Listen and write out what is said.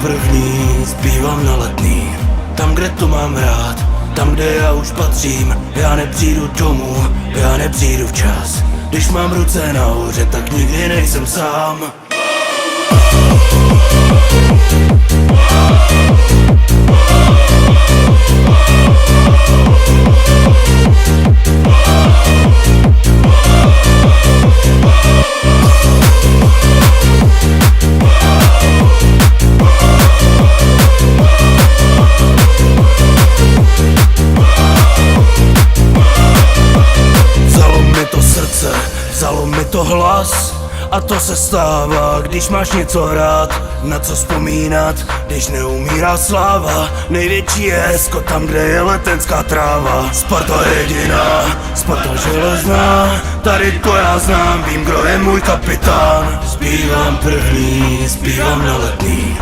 První zpívám na Letný, tam, kde to mám rád, tam, kde já už patřím. Já nepřijdu domů, já nepřijdu včas. Když mám ruce nahoře, tak nikdy nejsem sám. Vzalo mi to hlas a to se stává, když máš něco rád, na co vzpomínat, když neumírá sláva. Největší je hezko tam, kde je letenská tráva. Sparta jediná, Sparta železná, tady to já znám, vím, kdo je můj kapitán. Zpívám první, zpívám na Letný.